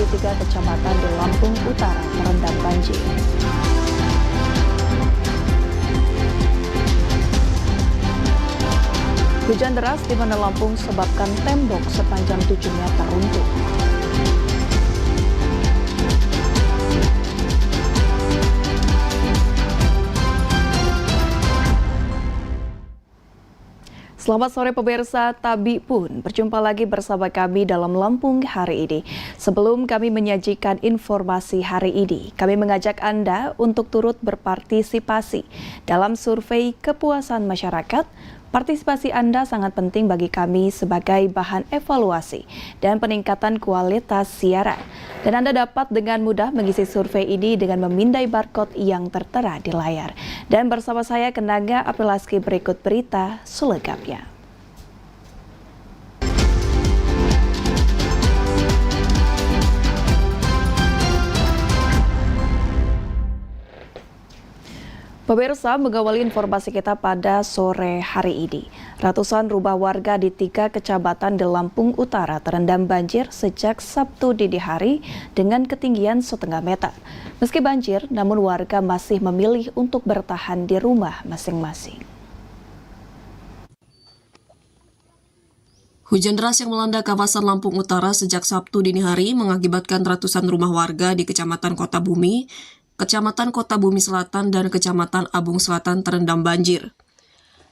di 3 kecamatan di Lampung Utara terendam banjir. Hujan deras di mana Lampung sebabkan tembok sepanjang 7 meter runtuh. Selamat sore pemirsa, Tabi pun berjumpa lagi bersama kami dalam Lampung hari ini. Sebelum kami menyajikan informasi hari ini, kami mengajak Anda untuk turut berpartisipasi dalam survei kepuasan masyarakat. Partisipasi Anda sangat penting bagi kami sebagai bahan evaluasi dan peningkatan kualitas siaran. Dan Anda dapat dengan mudah mengisi survei ini dengan memindai barcode yang tertera di layar. Dan bersama saya Kenanga Aprilaski berikut berita selengkapnya. Pemirsa, mengawali informasi kita pada sore hari ini. Ratusan rumah warga di 3 kecamatan di Lampung Utara terendam banjir sejak Sabtu dini hari dengan ketinggian 1,5 meter. Meski banjir, namun warga masih memilih untuk bertahan di rumah masing-masing. Hujan deras yang melanda kawasan Lampung Utara sejak Sabtu dini hari mengakibatkan ratusan rumah warga di Kecamatan Kota Bumi, Kecamatan Kota Bumi Selatan, dan Kecamatan Abung Selatan terendam banjir.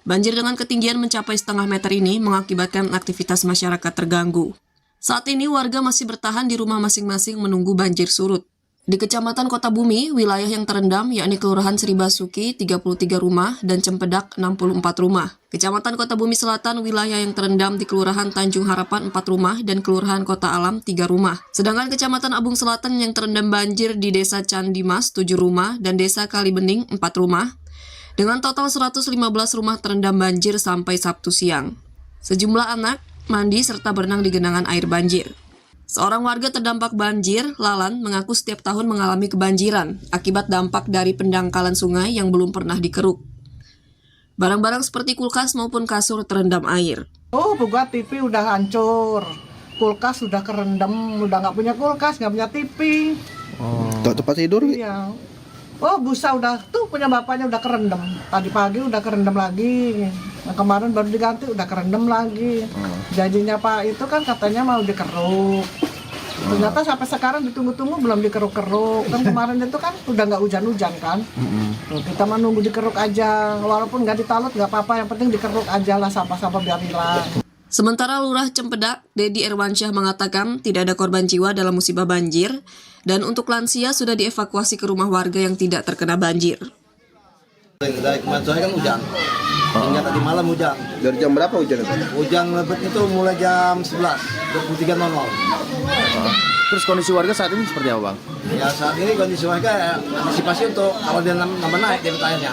Banjir dengan ketinggian mencapai 0,5 meter ini mengakibatkan aktivitas masyarakat terganggu. Saat ini warga masih bertahan di rumah masing-masing menunggu banjir surut. Di Kecamatan Kota Bumi, wilayah yang terendam yakni Kelurahan Sri Basuki 33 rumah dan Cempedak 64 rumah. Kecamatan Kota Bumi Selatan, wilayah yang terendam di Kelurahan Tanjung Harapan 4 rumah dan Kelurahan Kota Alam 3 rumah. Sedangkan Kecamatan Abung Selatan yang terendam banjir di Desa Candimas 7 rumah dan Desa Kalibening 4 rumah. Dengan total 115 rumah terendam banjir sampai Sabtu siang. Sejumlah anak mandi serta berenang di genangan air banjir. Seorang warga terdampak banjir, Lalan, mengaku setiap tahun mengalami kebanjiran akibat dampak dari pendangkalan sungai yang belum pernah dikeruk. Barang-barang seperti kulkas maupun kasur terendam air. Oh, buka TV udah hancur, kulkas udah kerendam, udah nggak punya kulkas, nggak punya TV. Oh. Tempat tidur? Iya. Oh, busa udah tuh punya bapaknya udah kerendam. Tadi pagi udah kerendam lagi. Nah, kemarin baru diganti udah kerendam lagi. Janjinya Pak itu kan katanya mau dikeruk. Ternyata sampai sekarang ditunggu-tunggu belum dikeruk-keruk. Kan kemarin itu kan udah nggak hujan-hujan kan. Tuh, kita mau nunggu dikeruk aja. Walaupun nggak ditalut nggak apa-apa. Yang penting dikeruk aja lah sampah-sampah biar hilang. Sementara Lurah Cempedak, Dedi Erwansyah mengatakan tidak ada korban jiwa dalam musibah banjir dan untuk lansia sudah dievakuasi ke rumah warga yang tidak terkena banjir. Dari kemarin sore kan hujan, hingga tadi malam hujan. Dari jam berapa hujan itu? Hujan lebat itu mulai jam 11, 23.00. Terus kondisi warga saat ini seperti apa, Bang? Ya saat ini kondisi warga antisipasi untuk kalau dia nambah naik debit airnya.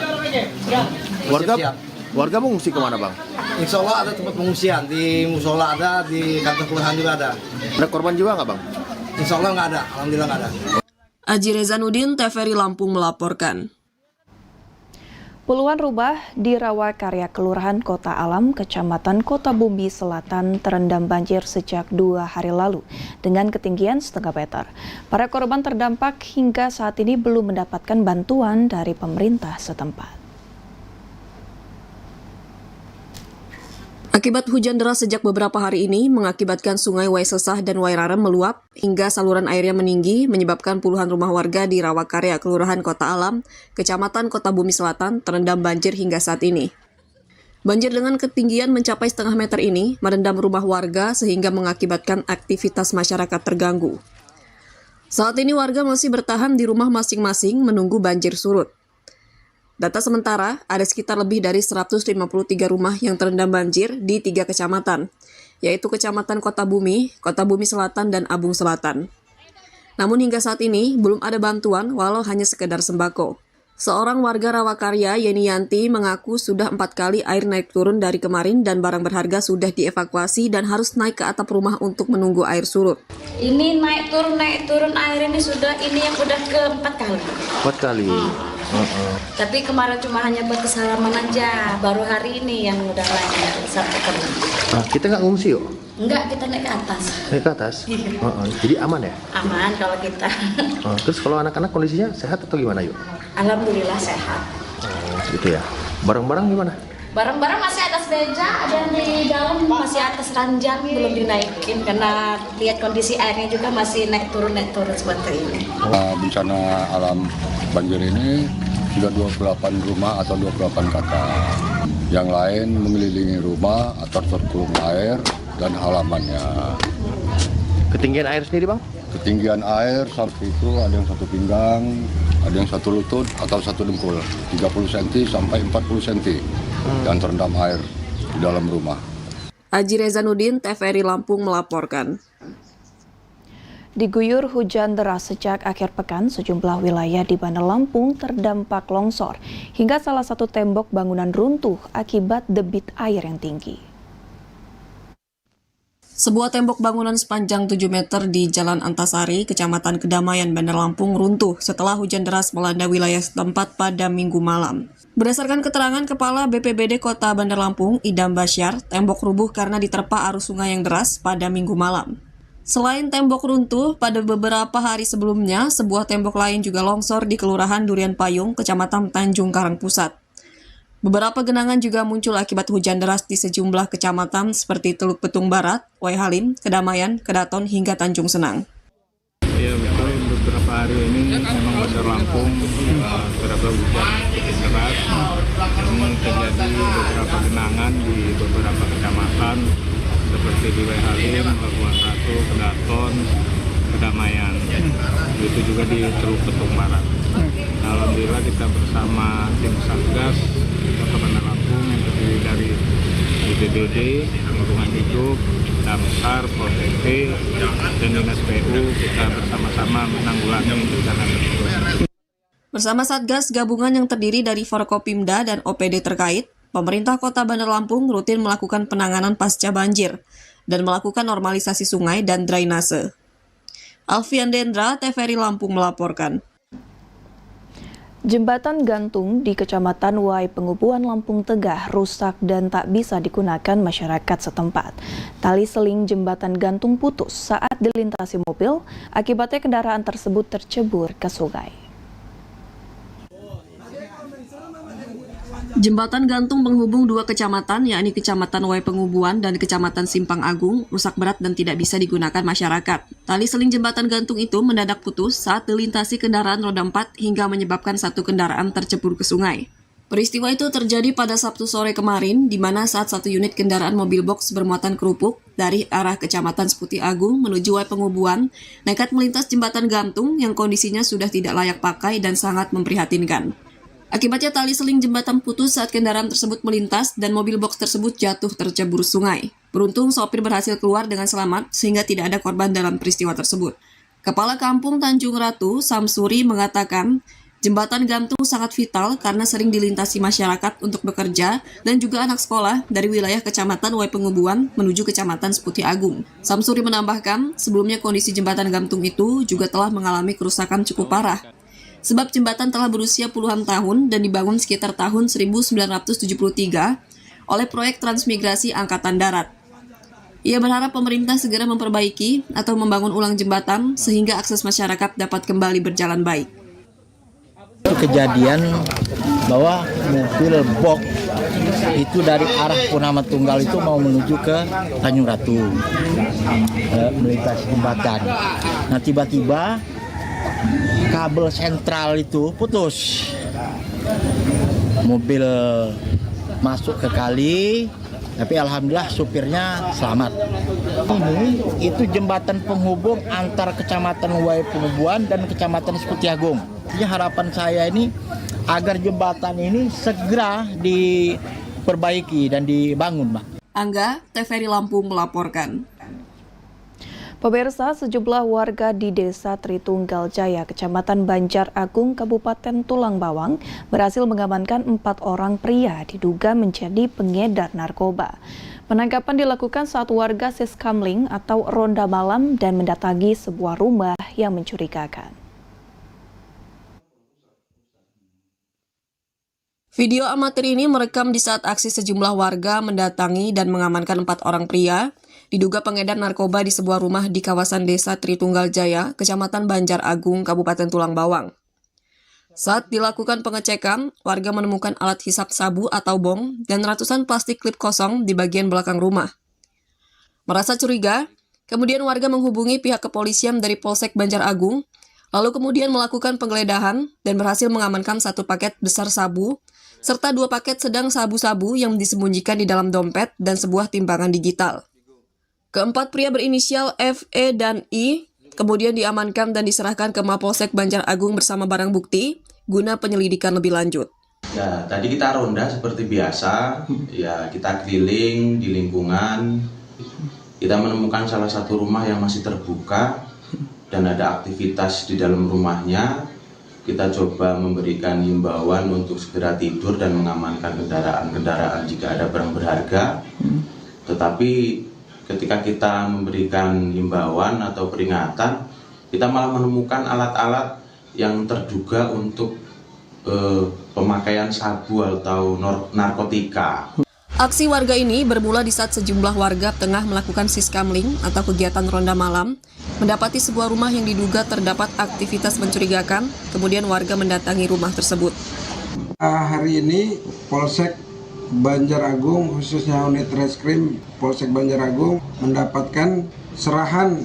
Warga mengungsi kemana, Bang? Insya Allah ada tempat pengungsian, di musola ada, di kantor kelurahan juga ada. Ada korban jiwa nggak, Bang? Insya Allah nggak ada, alhamdulillah nggak ada. Aji Rezanudin, TVRI Lampung melaporkan. Puluhan rumah di Rawakarya Kelurahan Kota Alam, Kecamatan Kota Bumi Selatan terendam banjir sejak 2 hari lalu dengan ketinggian 0,5 meter. Para korban terdampak hingga saat ini belum mendapatkan bantuan dari pemerintah setempat. Akibat hujan deras sejak beberapa hari ini mengakibatkan sungai Waisesah dan Wairarem meluap hingga saluran airnya meninggi menyebabkan puluhan rumah warga di Rawakarya Kelurahan Kota Alam, Kecamatan Kota Bumi Selatan terendam banjir hingga saat ini. Banjir dengan ketinggian mencapai 0,5 meter ini merendam rumah warga sehingga mengakibatkan aktivitas masyarakat terganggu. Saat ini warga masih bertahan di rumah masing-masing menunggu banjir surut. Data sementara, ada sekitar lebih dari 153 rumah yang terendam banjir di 3 kecamatan, yaitu Kecamatan Kota Bumi Selatan, dan Abung Selatan. Namun hingga saat ini, belum ada bantuan walau hanya sekedar sembako. Seorang warga Rawakarya, Yeni Yanti, mengaku sudah 4 kali air naik turun dari kemarin dan barang berharga sudah dievakuasi dan harus naik ke atap rumah untuk menunggu air surut. Ini naik turun air ini sudah yang udah ke-4 kali. 4 kali. Tapi kemarin cuma hanya buat kesalaman aja. Baru hari ini yang udah naik satu kali. Nah, kita nggak ngungsi yuk? Enggak, kita naik ke atas. Naik ke atas? Jadi aman ya? Aman kalau kita. Terus kalau anak-anak kondisinya sehat atau gimana yuk? Alhamdulillah sehat. Gitu ya. Barang-barang gimana? Barang-barang masih atas beja, ada yang di dalam masih atas ranjang, belum dinaikin karena lihat kondisi airnya juga masih naik turun seperti ini. Bencana alam banjir ini sudah 28 rumah atau 28 kakak. Yang lain mengelilingi rumah atau terkurung air dan halamannya. Ketinggian air sendiri bang? Ketinggian air sampai itu ada yang 1 pinggang, ada yang 1 lutut atau 1 dengkul, 30 cm sampai 40 cm yang terendam air di dalam rumah. Aji Rezanudin, TVRI Lampung melaporkan. Diguyur hujan deras sejak akhir pekan, sejumlah wilayah di Bandar Lampung terdampak longsor, hingga salah satu tembok bangunan runtuh akibat debit air yang tinggi. Sebuah tembok bangunan sepanjang 7 meter di Jalan Antasari, Kecamatan Kedamaian, Bandar Lampung runtuh setelah hujan deras melanda wilayah setempat pada Minggu malam. Berdasarkan keterangan Kepala BPBD Kota Bandar Lampung, Idam Basyar, tembok rubuh karena diterpa arus sungai yang deras pada Minggu malam. Selain tembok runtuh, pada beberapa hari sebelumnya, sebuah tembok lain juga longsor di Kelurahan Durian Payung, Kecamatan Tanjung Karang Pusat. Beberapa genangan juga muncul akibat hujan deras di sejumlah kecamatan seperti Teluk Betung Barat, Waihalim, Kedamaian, Kedaton, hingga Tanjung Senang. Ya betul, beberapa hari ini memang Bandar Lampung beberapa hujan deras. Namun terjadi beberapa genangan di beberapa kecamatan seperti di Waihalim, Labuan Ratu, Kedaton, Kedamaian. Begitu juga di Teluk Betung Barat. Alhamdulillah kita bersama tim Satgas Kota Bandar Lampung yang terdiri dari BPBD, Lingkungan Hidup, Damkar, Pol PP, dan Dinas PU, kita bersama-sama menanggulangi bencana tersebut. Bersama Satgas gabungan yang terdiri dari Forkopimda dan OPD terkait, pemerintah Kota Bandar Lampung rutin melakukan penanganan pasca banjir dan melakukan normalisasi sungai dan drainase. Alfian Dendra, TVRI Lampung melaporkan. Jembatan gantung di Kecamatan Wai Pengubuan Lampung Tegah rusak dan tak bisa digunakan masyarakat setempat. Tali seling jembatan gantung putus saat dilintasi mobil, akibatnya kendaraan tersebut tercebur ke sungai. Jembatan gantung penghubung 2 kecamatan, yakni Kecamatan Wai Pengubuan dan Kecamatan Simpang Agung, rusak berat dan tidak bisa digunakan masyarakat. Tali seling jembatan gantung itu mendadak putus saat dilintasi kendaraan roda 4 hingga menyebabkan satu kendaraan tercebur ke sungai. Peristiwa itu terjadi pada Sabtu sore kemarin, di mana saat satu unit kendaraan mobil box bermuatan kerupuk dari arah Kecamatan Seputi Agung menuju Wai Pengubuan, nekat melintas jembatan gantung yang kondisinya sudah tidak layak pakai dan sangat memprihatinkan. Akibatnya tali seling jembatan putus saat kendaraan tersebut melintas dan mobil box tersebut jatuh tercebur sungai. Beruntung sopir berhasil keluar dengan selamat sehingga tidak ada korban dalam peristiwa tersebut. Kepala Kampung Tanjung Ratu, Samsuri, mengatakan jembatan gantung sangat vital karena sering dilintasi masyarakat untuk bekerja dan juga anak sekolah dari wilayah Kecamatan Wai Pengubuan menuju Kecamatan Seputi Agung. Samsuri menambahkan, sebelumnya kondisi jembatan gantung itu juga telah mengalami kerusakan cukup parah. Sebab jembatan telah berusia puluhan tahun dan dibangun sekitar tahun 1973 oleh proyek transmigrasi Angkatan Darat. Ia berharap pemerintah segera memperbaiki atau membangun ulang jembatan sehingga akses masyarakat dapat kembali berjalan baik. Itu kejadian bahwa mobil box itu dari arah Purnama Tunggal itu mau menuju ke Tanjung Ratu, melintasi jembatan. Nah tiba-tiba kabel sentral itu putus, mobil masuk ke kali, tapi alhamdulillah supirnya selamat. Ini itu jembatan penghubung antar Kecamatan Wai Pengubuan dan Kecamatan Seputi Agung. Jadi harapan saya ini agar jembatan ini segera diperbaiki dan dibangun, Mbak. Angga, TVRI Lampung melaporkan. Pemirsa, sejumlah warga di Desa Tritunggal Jaya, Kecamatan Banjar Agung, Kabupaten Tulang Bawang, berhasil mengamankan 4 orang pria diduga menjadi pengedar narkoba. Penangkapan dilakukan saat warga siskamling atau ronda malam dan mendatangi sebuah rumah yang mencurigakan. Video amatir ini merekam di saat aksi sejumlah warga mendatangi dan mengamankan 4 orang pria diduga pengedar narkoba di sebuah rumah di kawasan Desa Tritunggal Jaya, Kecamatan Banjar Agung, Kabupaten Tulang Bawang. Saat dilakukan pengecekan, warga menemukan alat hisap sabu atau bong dan ratusan plastik klip kosong di bagian belakang rumah. Merasa curiga, kemudian warga menghubungi pihak kepolisian dari Polsek Banjar Agung, lalu kemudian melakukan penggeledahan dan berhasil mengamankan 1 paket besar sabu, serta 2 paket sedang sabu-sabu yang disembunyikan di dalam dompet dan sebuah timbangan digital. Keempat pria berinisial F, E, dan I kemudian diamankan dan diserahkan ke Mapolsek Banjar Agung bersama barang bukti guna penyelidikan lebih lanjut. Ya, tadi kita ronda seperti biasa, ya kita keliling di lingkungan, kita menemukan salah satu rumah yang masih terbuka dan ada aktivitas di dalam rumahnya. Kita coba memberikan himbauan untuk segera tidur dan mengamankan kendaraan-kendaraan jika ada barang berharga. Tetapi ketika kita memberikan himbauan atau peringatan, kita malah menemukan alat-alat yang terduga untuk pemakaian sabu atau narkotika. Aksi warga ini bermula di saat sejumlah warga tengah melakukan siskamling atau kegiatan ronda malam, mendapati sebuah rumah yang diduga terdapat aktivitas mencurigakan, kemudian warga mendatangi rumah tersebut. Hari ini Polsek Banjar Agung, khususnya unit reskrim Polsek Banjar Agung, mendapatkan serahan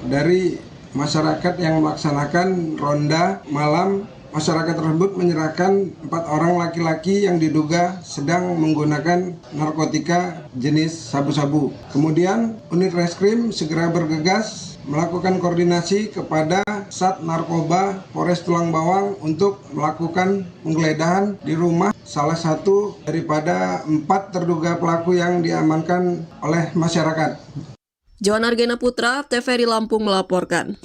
dari masyarakat yang melaksanakan ronda malam. Masyarakat tersebut menyerahkan 4 orang laki-laki yang diduga sedang menggunakan narkotika jenis sabu-sabu. Kemudian unit reskrim segera bergegas melakukan koordinasi kepada Sat Narkoba Polres Tulang Bawang untuk melakukan penggeledahan di rumah salah satu daripada 4 terduga pelaku yang diamankan oleh masyarakat. Johan Argena Putra, TVRI Lampung melaporkan.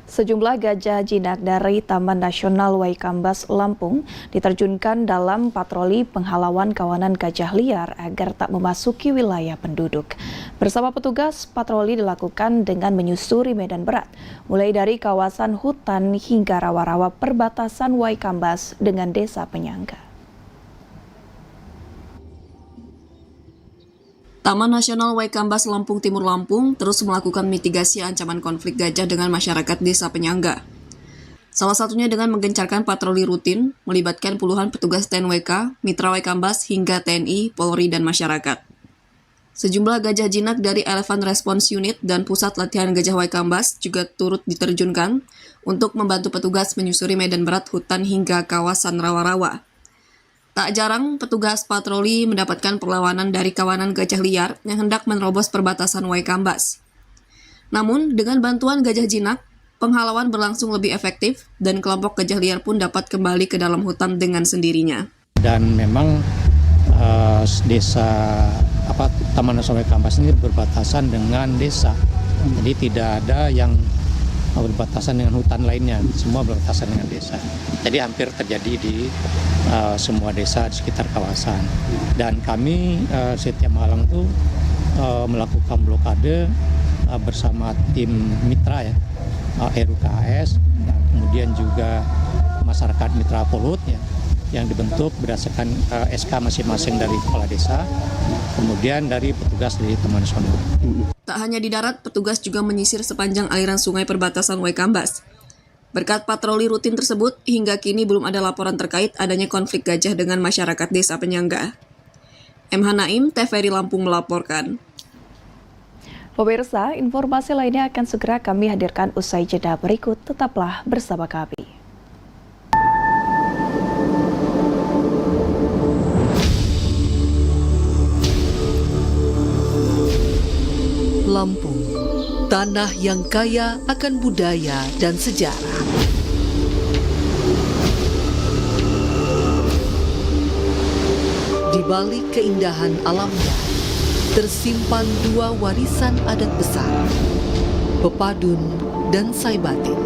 Sejumlah gajah jinak dari Taman Nasional Waikambas, Lampung diterjunkan dalam patroli penghalauan kawanan gajah liar agar tak memasuki wilayah penduduk. Bersama petugas, patroli dilakukan dengan menyusuri medan berat, mulai dari kawasan hutan hingga rawa-rawa perbatasan Waikambas dengan desa penyangga. Taman Nasional Waikambas Lampung Timur Lampung terus melakukan mitigasi ancaman konflik gajah dengan masyarakat desa penyangga. Salah satunya dengan menggencarkan patroli rutin, melibatkan puluhan petugas TNWK, Mitra Waikambas hingga TNI, Polri, dan masyarakat. Sejumlah gajah jinak dari Elephant Response Unit dan Pusat Latihan Gajah Waikambas juga turut diterjunkan untuk membantu petugas menyusuri medan berat hutan hingga kawasan rawa-rawa. Tak jarang, petugas patroli mendapatkan perlawanan dari kawanan gajah liar yang hendak menerobos perbatasan Waikambas. Namun, dengan bantuan gajah jinak, penghalauan berlangsung lebih efektif dan kelompok gajah liar pun dapat kembali ke dalam hutan dengan sendirinya. Dan memang Taman Nasional Waikambas ini berbatasan dengan desa. Jadi tidak ada yang berbatasan dengan hutan lainnya, semua berbatasan dengan desa. Jadi hampir terjadi di semua desa di sekitar kawasan. Dan kami setiap malam itu melakukan blokade bersama tim mitra ya, RUKAS, dan kemudian juga masyarakat mitra Polut ya, yang dibentuk berdasarkan SK masing-masing dari kepala desa, kemudian dari petugas dari Taman Nasional. Tak hanya di darat, petugas juga menyisir sepanjang aliran sungai perbatasan Waikambas. Berkat patroli rutin tersebut, hingga kini belum ada laporan terkait adanya konflik gajah dengan masyarakat desa penyangga. MH Naim, TVRI Lampung melaporkan. Pemirsa, informasi lainnya akan segera kami hadirkan usai jeda berikut. Tetaplah bersama kami. Lampung, tanah yang kaya akan budaya dan sejarah. Di balik keindahan alamnya, tersimpan 2 warisan adat besar, Pepadun dan Saibatin.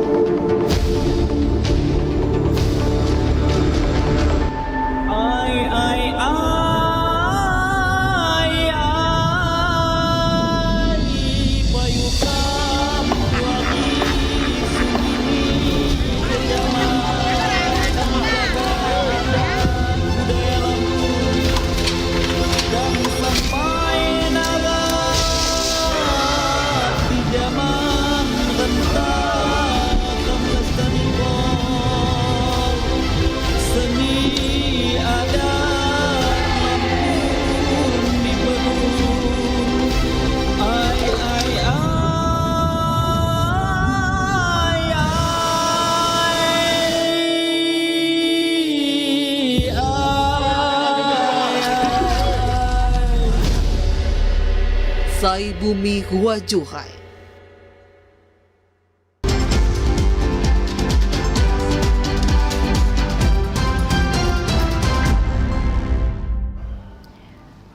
Sai Bumi Huajuhai.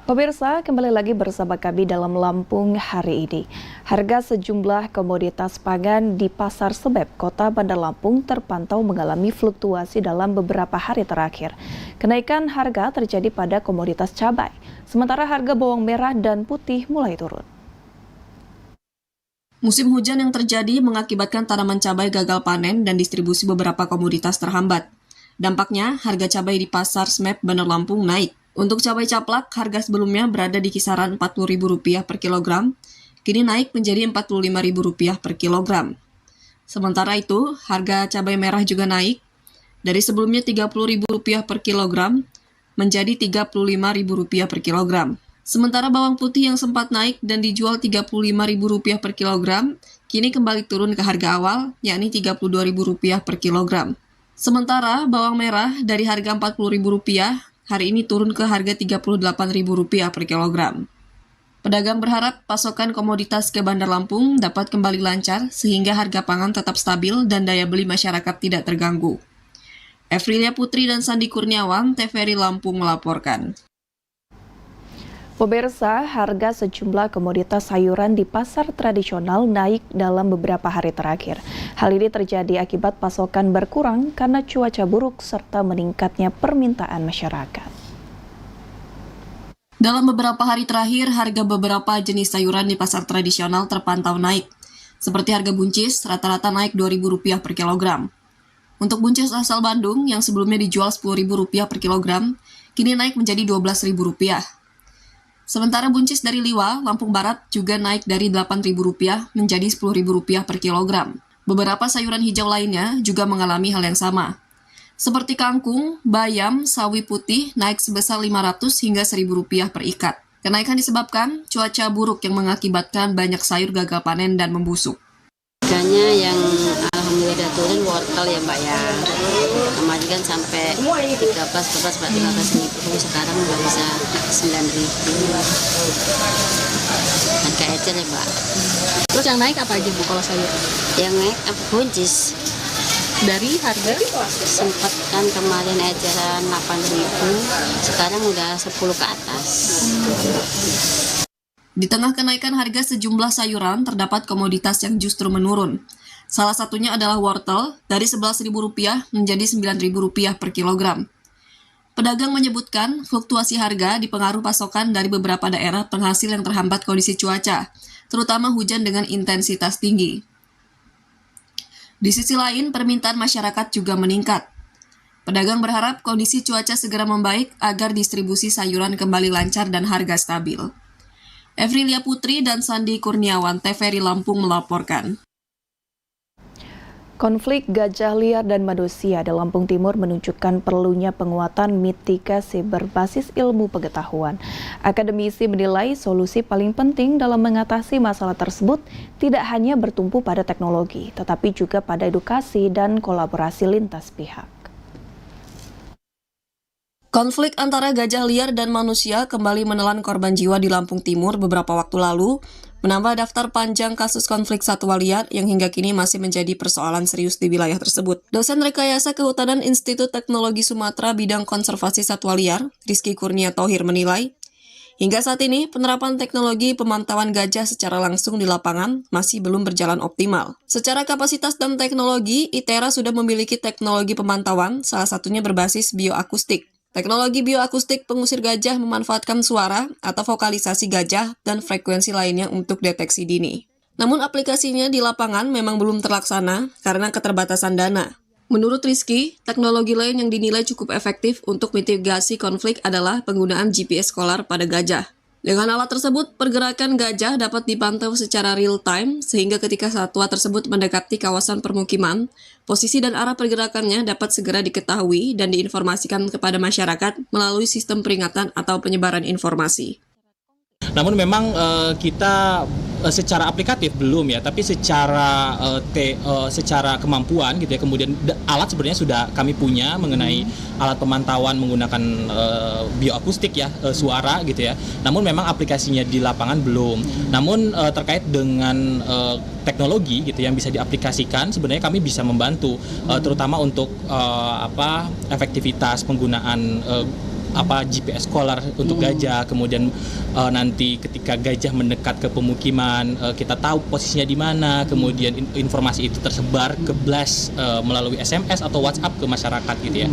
Pemirsa, kembali lagi bersama kami dalam Lampung hari ini. Harga sejumlah komoditas pangan di Pasar Sebeb, Kota Bandar Lampung terpantau mengalami fluktuasi dalam beberapa hari terakhir. Kenaikan harga terjadi pada komoditas cabai, sementara harga bawang merah dan putih mulai turun. Musim hujan yang terjadi mengakibatkan tanaman cabai gagal panen dan distribusi beberapa komoditas terhambat. Dampaknya, harga cabai di Pasar Sebeb, Bandar Lampung naik. Untuk cabai caplak, harga sebelumnya berada di kisaran Rp40.000 per kilogram, kini naik menjadi Rp45.000 per kilogram. Sementara itu, harga cabai merah juga naik, dari sebelumnya Rp30.000 per kilogram, menjadi Rp35.000 per kilogram. Sementara bawang putih yang sempat naik dan dijual Rp35.000 per kilogram, kini kembali turun ke harga awal, yakni Rp32.000 per kilogram. Sementara bawang merah dari harga Rp40.000, hari ini turun ke harga Rp38.000 per kilogram. Pedagang berharap pasokan komoditas ke Bandar Lampung dapat kembali lancar sehingga harga pangan tetap stabil dan daya beli masyarakat tidak terganggu. Evrilia Putri dan Sandi Kurniawan, TVRI Lampung melaporkan. Pemirsa, harga sejumlah komoditas sayuran di pasar tradisional naik dalam beberapa hari terakhir. Hal ini terjadi akibat pasokan berkurang karena cuaca buruk serta meningkatnya permintaan masyarakat. Dalam beberapa hari terakhir, harga beberapa jenis sayuran di pasar tradisional terpantau naik. Seperti harga buncis, rata-rata naik Rp2.000 per kilogram. Untuk buncis asal Bandung yang sebelumnya dijual Rp10.000 per kilogram, kini naik menjadi Rp12.000. Sementara buncis dari Liwa, Lampung Barat juga naik dari Rp8.000 menjadi Rp10.000 per kilogram. Beberapa sayuran hijau lainnya juga mengalami hal yang sama. Seperti kangkung, bayam, sawi putih naik sebesar Rp500 hingga Rp1.000 per ikat. Kenaikan disebabkan cuaca buruk yang mengakibatkan banyak sayur gagal panen dan membusuk. Harganya yang alhamdulillah turun wortel ya Mbak ya. Kemarin kan sampai 15 ribu, sekarang udah bisa 9 ribu. Harga ecer ya Mbak. Terus yang naik apa aja Bu kalau sayur? Yang naik apa buncis. Dari harga? Sempat kan kemarin eceran 8 ribu, sekarang udah 10 ke atas. Di tengah kenaikan harga sejumlah sayuran, terdapat komoditas yang justru menurun. Salah satunya adalah wortel, dari Rp11.000 menjadi Rp9.000 per kilogram. Pedagang menyebutkan fluktuasi harga dipengaruhi pasokan dari beberapa daerah penghasil yang terhambat kondisi cuaca, terutama hujan dengan intensitas tinggi. Di sisi lain, permintaan masyarakat juga meningkat. Pedagang berharap kondisi cuaca segera membaik agar distribusi sayuran kembali lancar dan harga stabil. Evrilia Putri dan Sandi Kurniawan, TVRI Lampung melaporkan. Konflik gajah liar dan manusia di Lampung Timur menunjukkan perlunya penguatan mitigasi berbasis ilmu pengetahuan. Akademisi menilai solusi paling penting dalam mengatasi masalah tersebut tidak hanya bertumpu pada teknologi, tetapi juga pada edukasi dan kolaborasi lintas pihak. Konflik antara gajah liar dan manusia kembali menelan korban jiwa di Lampung Timur beberapa waktu lalu, menambah daftar panjang kasus konflik satwa liar yang hingga kini masih menjadi persoalan serius di wilayah tersebut. Dosen Rekayasa Kehutanan Institut Teknologi Sumatera bidang konservasi satwa liar, Rizky Kurnia Thohir menilai, hingga saat ini penerapan teknologi pemantauan gajah secara langsung di lapangan masih belum berjalan optimal. Secara kapasitas dan teknologi, ITERA sudah memiliki teknologi pemantauan, salah satunya berbasis bioakustik. Teknologi bioakustik pengusir gajah memanfaatkan suara atau vokalisasi gajah dan frekuensi lainnya untuk deteksi dini. Namun aplikasinya di lapangan memang belum terlaksana karena keterbatasan dana. Menurut Rizky, teknologi lain yang dinilai cukup efektif untuk mitigasi konflik adalah penggunaan GPS Scholar pada gajah. Dengan alat tersebut, pergerakan gajah dapat dipantau secara real-time sehingga ketika satwa tersebut mendekati kawasan permukiman, posisi dan arah pergerakannya dapat segera diketahui dan diinformasikan kepada masyarakat melalui sistem peringatan atau penyebaran informasi. Namun memang kita secara aplikatif belum ya, tapi secara secara kemampuan gitu ya. Kemudian alat sebenarnya sudah kami punya mengenai alat pemantauan menggunakan bioakustik ya, suara gitu ya. Namun memang aplikasinya di lapangan belum. Namun terkait dengan teknologi gitu yang bisa diaplikasikan, sebenarnya kami bisa membantu terutama untuk efektivitas penggunaan GPS collar untuk gajah, kemudian nanti ketika gajah mendekat ke pemukiman kita tahu posisinya di mana, kemudian informasi itu tersebar ke blast melalui SMS atau WhatsApp ke masyarakat gitu ya.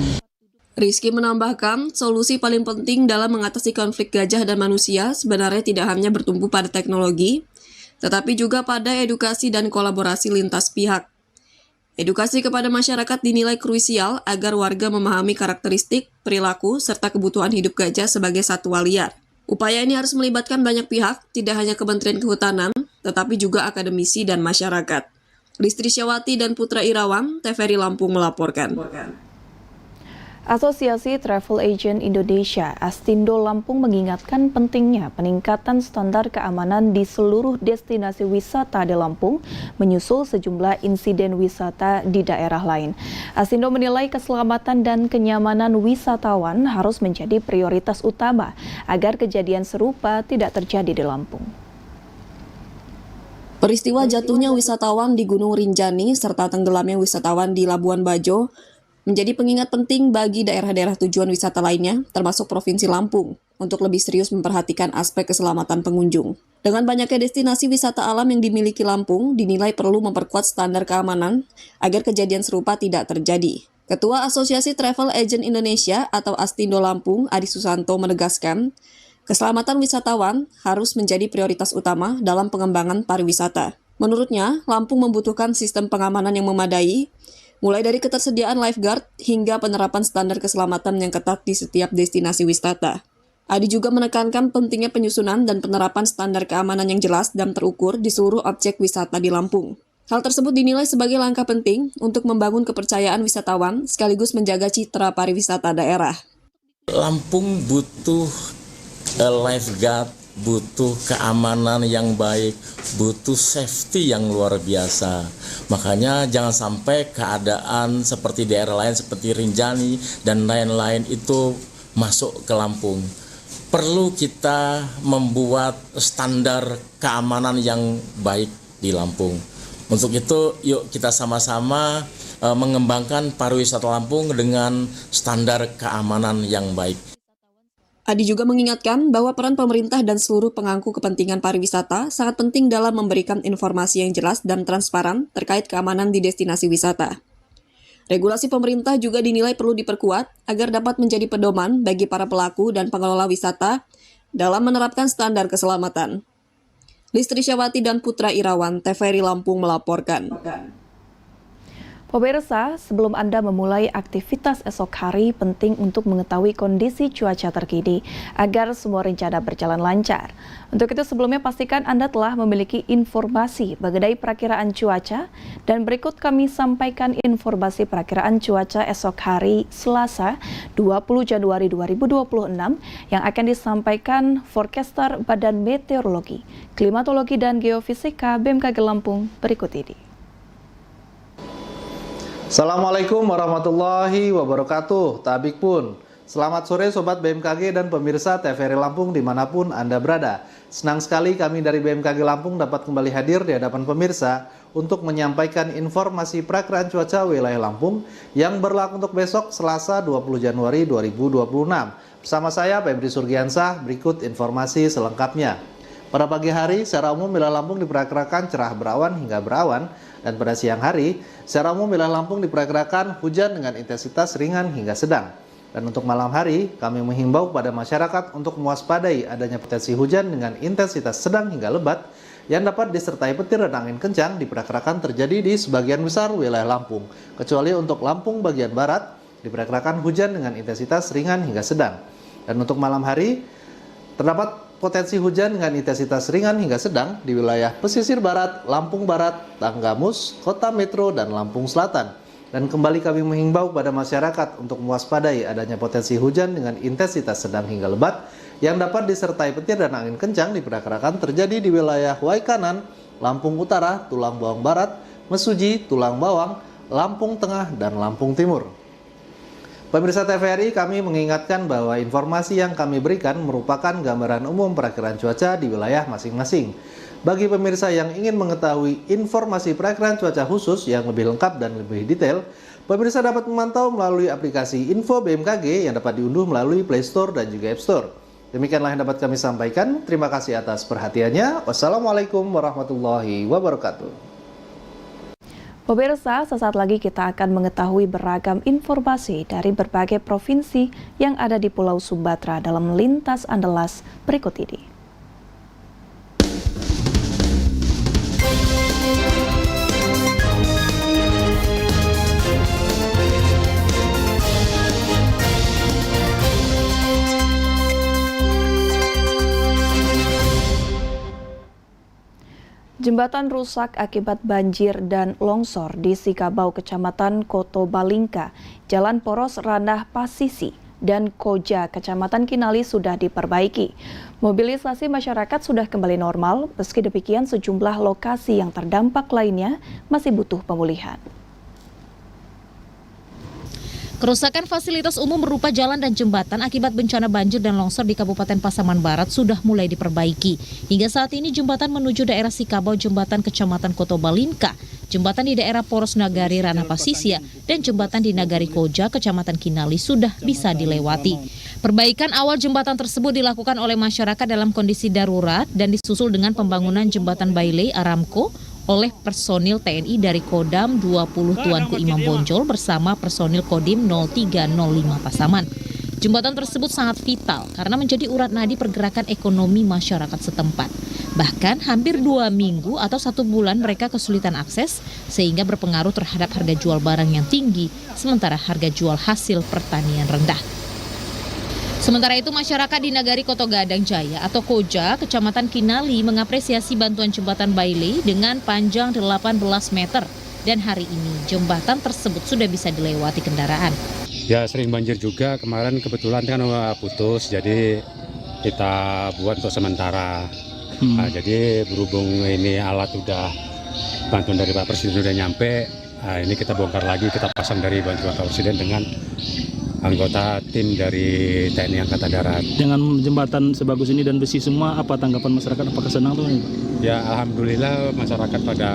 Rizky menambahkan, solusi paling penting dalam mengatasi konflik gajah dan manusia sebenarnya tidak hanya bertumpu pada teknologi, tetapi juga pada edukasi dan kolaborasi lintas pihak. Edukasi kepada masyarakat dinilai krusial agar warga memahami karakteristik, perilaku, serta kebutuhan hidup gajah sebagai satwa liar. Upaya ini harus melibatkan banyak pihak, tidak hanya Kementerian Kehutanan, tetapi juga akademisi dan masyarakat. Listri Syawati dan Putra Irawan, TVRI Lampung melaporkan. Asosiasi Travel Agent Indonesia Astindo Lampung mengingatkan pentingnya peningkatan standar keamanan di seluruh destinasi wisata di Lampung menyusul sejumlah insiden wisata di daerah lain. Astindo menilai keselamatan dan kenyamanan wisatawan harus menjadi prioritas utama agar kejadian serupa tidak terjadi di Lampung. Peristiwa jatuhnya wisatawan di Gunung Rinjani serta tenggelamnya wisatawan di Labuan Bajo menjadi pengingat penting bagi daerah-daerah tujuan wisata lainnya, termasuk Provinsi Lampung, untuk lebih serius memperhatikan aspek keselamatan pengunjung. Dengan banyaknya destinasi wisata alam yang dimiliki Lampung, dinilai perlu memperkuat standar keamanan agar kejadian serupa tidak terjadi. Ketua Asosiasi Travel Agent Indonesia atau Astindo Lampung, Adi Susanto menegaskan, keselamatan wisatawan harus menjadi prioritas utama dalam pengembangan pariwisata. Menurutnya, Lampung membutuhkan sistem pengamanan yang memadai, mulai dari ketersediaan lifeguard hingga penerapan standar keselamatan yang ketat di setiap destinasi wisata. Adi juga menekankan pentingnya penyusunan dan penerapan standar keamanan yang jelas dan terukur di seluruh objek wisata di Lampung. Hal tersebut dinilai sebagai langkah penting untuk membangun kepercayaan wisatawan sekaligus menjaga citra pariwisata daerah. Lampung butuh lifeguard, butuh keamanan yang baik, butuh safety yang luar biasa. Makanya jangan sampai keadaan seperti daerah lain seperti Rinjani dan lain-lain itu masuk ke Lampung. Perlu kita membuat standar keamanan yang baik di Lampung. Untuk itu yuk kita sama-sama mengembangkan pariwisata Lampung dengan standar keamanan yang baik. Adi juga mengingatkan bahwa peran pemerintah dan seluruh pemangku kepentingan pariwisata sangat penting dalam memberikan informasi yang jelas dan transparan terkait keamanan di destinasi wisata. Regulasi pemerintah juga dinilai perlu diperkuat agar dapat menjadi pedoman bagi para pelaku dan pengelola wisata dalam menerapkan standar keselamatan. Listri Syawati dan Putra Irawan, TVRI Lampung melaporkan. Pemirsa, sebelum Anda memulai aktivitas esok hari, penting untuk mengetahui kondisi cuaca terkini agar semua rencana berjalan lancar. Untuk itu sebelumnya pastikan Anda telah memiliki informasi mengenai perakiraan cuaca dan berikut kami sampaikan informasi perakiraan cuaca esok hari Selasa 20 Januari 2026 yang akan disampaikan forecaster Badan Meteorologi, Klimatologi dan Geofisika BMKG Lampung berikut ini. Assalamualaikum warahmatullahi wabarakatuh. Tabik pun. Selamat sore Sobat BMKG dan pemirsa TVRI Lampung dimanapun Anda berada. Senang sekali kami dari BMKG Lampung dapat kembali hadir di hadapan pemirsa untuk menyampaikan informasi perakiraan cuaca wilayah Lampung yang berlaku untuk besok Selasa 20 Januari 2026. Bersama saya Febri Surgiansah, berikut informasi selengkapnya. Pada pagi hari, secara umum wilayah Lampung diperkirakan cerah berawan hingga berawan, dan pada siang hari, secara umum wilayah Lampung diperkirakan hujan dengan intensitas ringan hingga sedang. Dan untuk malam hari, kami menghimbau kepada masyarakat untuk mewaspadai adanya potensi hujan dengan intensitas sedang hingga lebat yang dapat disertai petir dan angin kencang diperkirakan terjadi di sebagian besar wilayah Lampung. Kecuali untuk Lampung bagian barat, diperkirakan hujan dengan intensitas ringan hingga sedang. Dan untuk malam hari, terdapat potensi hujan dengan intensitas ringan hingga sedang di wilayah pesisir barat, Lampung Barat, Tanggamus, Kota Metro, dan Lampung Selatan. Dan kembali kami menghimbau kepada masyarakat untuk mewaspadai adanya potensi hujan dengan intensitas sedang hingga lebat yang dapat disertai petir dan angin kencang diperkirakan terjadi di wilayah Waikanan, Lampung Utara, Tulang Bawang Barat, Mesuji, Tulang Bawang, Lampung Tengah, dan Lampung Timur. Pemirsa TVRI, kami mengingatkan bahwa informasi yang kami berikan merupakan gambaran umum perakiraan cuaca di wilayah masing-masing. Bagi pemirsa yang ingin mengetahui informasi perakiraan cuaca khusus yang lebih lengkap dan lebih detail, pemirsa dapat memantau melalui aplikasi Info BMKG yang dapat diunduh melalui Play Store dan juga App Store. Demikianlah yang dapat kami sampaikan. Terima kasih atas perhatiannya. Wassalamualaikum warahmatullahi wabarakatuh. Pemirsa, sesaat lagi kita akan mengetahui beragam informasi dari berbagai provinsi yang ada di Pulau Sumatera dalam Lintas Andalas berikut ini. Jembatan rusak akibat banjir dan longsor di Sikabau, Kecamatan Koto Balingka, Jalan Poros Ranah Pasisi, dan Koja, Kecamatan Kinali sudah diperbaiki. Mobilisasi masyarakat sudah kembali normal, meski demikian sejumlah lokasi yang terdampak lainnya masih butuh pemulihan. Kerusakan fasilitas umum berupa jalan dan jembatan akibat bencana banjir dan longsor di Kabupaten Pasaman Barat sudah mulai diperbaiki. Hingga saat ini jembatan menuju daerah Sikabau, jembatan Kecamatan Koto Balingka, jembatan di daerah Poros Nagari Ranah Pasisia, dan jembatan di Nagari Koja, Kecamatan Kinali sudah bisa dilewati. Perbaikan awal jembatan tersebut dilakukan oleh masyarakat dalam kondisi darurat dan disusul dengan pembangunan jembatan Bailey Aramco oleh personil TNI dari Kodam 20 Tuanku Imam Bonjol bersama personil Kodim 0305 Pasaman. Jembatan tersebut sangat vital karena menjadi urat nadi pergerakan ekonomi masyarakat setempat. Bahkan hampir 2 minggu atau 1 bulan mereka kesulitan akses sehingga berpengaruh terhadap harga jual barang yang tinggi sementara harga jual hasil pertanian rendah. Sementara itu, masyarakat di Nagari Koto Gadang Jaya atau Koja, Kecamatan Kinali mengapresiasi bantuan jembatan Bailey dengan panjang 18 meter dan hari ini jembatan tersebut sudah bisa dilewati kendaraan. Ya sering banjir juga, kemarin kebetulan kan putus, jadi kita buat untuk sementara. Nah, jadi berhubung ini alat udah bantuan dari Pak Presiden udah nyampe, nah, ini kita bongkar lagi, kita pasang dari bantuan Pak Presiden dengan anggota tim dari TNI Angkatan Darat. Dengan jembatan sebagus ini dan besi semua, apa tanggapan masyarakat? Apakah senang tuh? Ya alhamdulillah masyarakat pada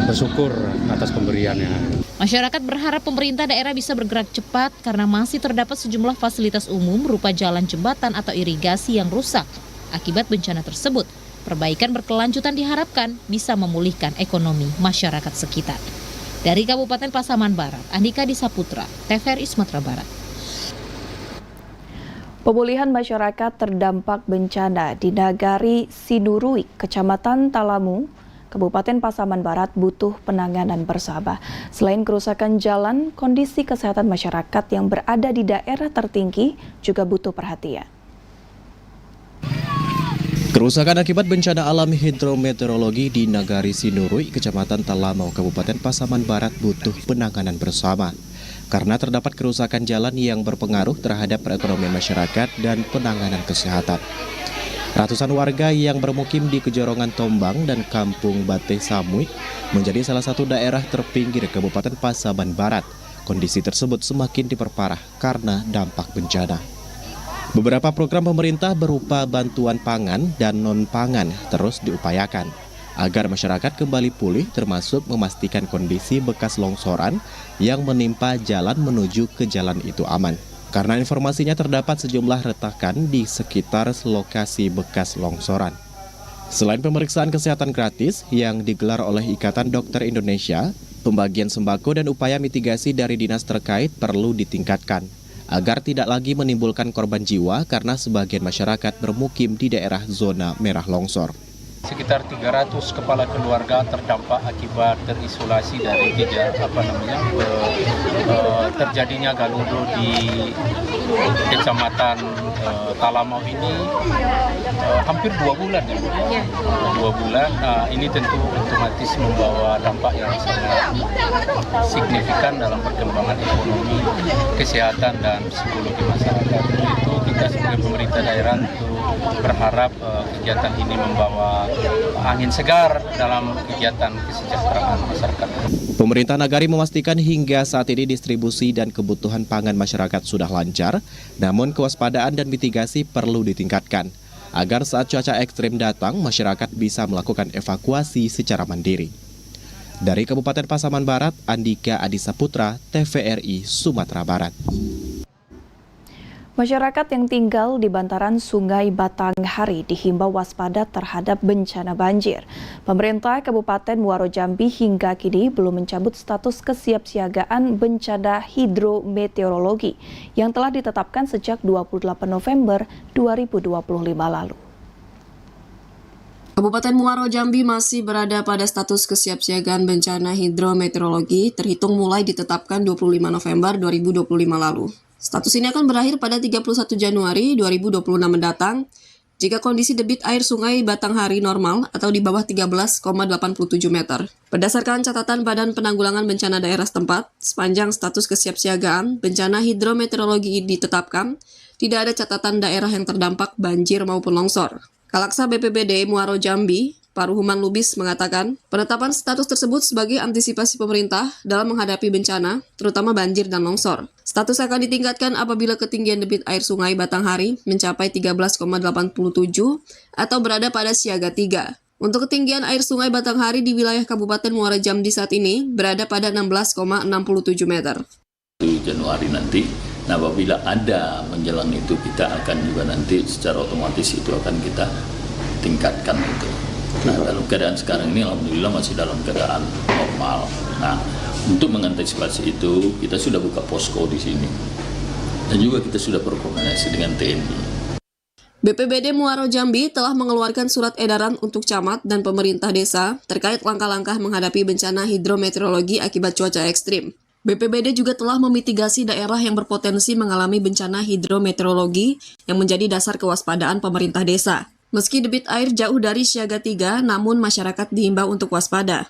bersyukur atas pemberiannya. Masyarakat berharap pemerintah daerah bisa bergerak cepat karena masih terdapat sejumlah fasilitas umum berupa jalan, jembatan atau irigasi yang rusak akibat bencana tersebut. Perbaikan berkelanjutan diharapkan bisa memulihkan ekonomi masyarakat sekitar. Dari Kabupaten Pasaman Barat, Andika Disaputra, TVRI Sumatera Barat. Pemulihan masyarakat terdampak bencana di Nagari Sinuruik, Kecamatan Talamu, Kabupaten Pasaman Barat butuh penanganan bersama. Selain kerusakan jalan, kondisi kesehatan masyarakat yang berada di daerah tertinggi juga butuh perhatian. Kerusakan akibat bencana alam hidrometeorologi di Nagari Sinurui, Kecamatan Talamau, Kabupaten Pasaman Barat butuh penanganan bersama. Karena terdapat kerusakan jalan yang berpengaruh terhadap perekonomian masyarakat dan penanganan kesehatan. Ratusan warga yang bermukim di Kejorongan Tombang dan Kampung Bate Samui menjadi salah satu daerah terpinggir Kabupaten Pasaman Barat. Kondisi tersebut semakin diperparah karena dampak bencana. Beberapa program pemerintah berupa bantuan pangan dan non-pangan terus diupayakan agar masyarakat kembali pulih, termasuk memastikan kondisi bekas longsoran yang menimpa jalan menuju ke jalan itu aman. Karena informasinya terdapat sejumlah retakan di sekitar lokasi bekas longsoran. Selain pemeriksaan kesehatan gratis yang digelar oleh Ikatan Dokter Indonesia, pembagian sembako dan upaya mitigasi dari dinas terkait perlu ditingkatkan agar tidak lagi menimbulkan korban jiwa karena sebagian masyarakat bermukim di daerah zona merah longsor. Sekitar 300 kepala keluarga terdampak akibat terisolasi dari terjadinya galudo di Kecamatan Talamau ini hampir 2 bulan ya. 2 bulan. Ini tentu otomatis membawa dampak yang sangat signifikan dalam perkembangan ekonomi, kesehatan dan psikologi masyarakat. Itu kita kita sebagai pemerintah daerah tentu berharap kegiatan ini membawa angin segar dalam kegiatan kesejahteraan masyarakat. Pemerintah Nagari memastikan hingga saat ini distribusi dan kebutuhan pangan masyarakat sudah lancar, namun kewaspadaan dan mitigasi perlu ditingkatkan agar saat cuaca ekstrim datang, masyarakat bisa melakukan evakuasi secara mandiri. Dari Kabupaten Pasaman Barat, Andika Adisa Putra, TVRI Sumatera Barat. Masyarakat yang tinggal di bantaran Sungai Batanghari dihimbau waspada terhadap bencana banjir. Pemerintah Kabupaten Muaro Jambi hingga kini belum mencabut status kesiapsiagaan bencana hidrometeorologi yang telah ditetapkan sejak 28 November 2025 lalu. Kabupaten Muaro Jambi masih berada pada status kesiapsiagaan bencana hidrometeorologi terhitung mulai ditetapkan 25 November 2025 lalu. Status ini akan berakhir pada 31 Januari 2026 mendatang jika kondisi debit air Sungai Batanghari normal atau di bawah 13,87 meter. Berdasarkan catatan Badan Penanggulangan Bencana Daerah setempat, sepanjang status kesiapsiagaan bencana hidrometeorologi ditetapkan, tidak ada catatan daerah yang terdampak banjir maupun longsor. Kalaksa BPBD Muaro Jambi, Paruhuman Lubis mengatakan, penetapan status tersebut sebagai antisipasi pemerintah dalam menghadapi bencana, terutama banjir dan longsor. Status akan ditingkatkan apabila ketinggian debit air Sungai Batanghari mencapai 13,87 atau berada pada siaga 3. Untuk ketinggian air Sungai Batanghari di wilayah Kabupaten Muaro Jambi saat ini berada pada 16,67 meter. Januari nanti, nah apabila ada menjelang itu kita akan juga nanti secara otomatis itu akan kita tingkatkan itu. Nah, dalam keadaan sekarang ini alhamdulillah masih dalam keadaan normal. Nah, untuk mengantisipasi itu kita sudah buka posko di sini. Dan juga kita sudah berkoordinasi dengan TNI. BPBD Muaro Jambi telah mengeluarkan surat edaran untuk camat dan pemerintah desa terkait langkah-langkah menghadapi bencana hidrometeorologi akibat cuaca ekstrim. BPBD juga telah memitigasi daerah yang berpotensi mengalami bencana hidrometeorologi yang menjadi dasar kewaspadaan pemerintah desa. Meski debit air jauh dari siaga 3, namun masyarakat diimbau untuk waspada.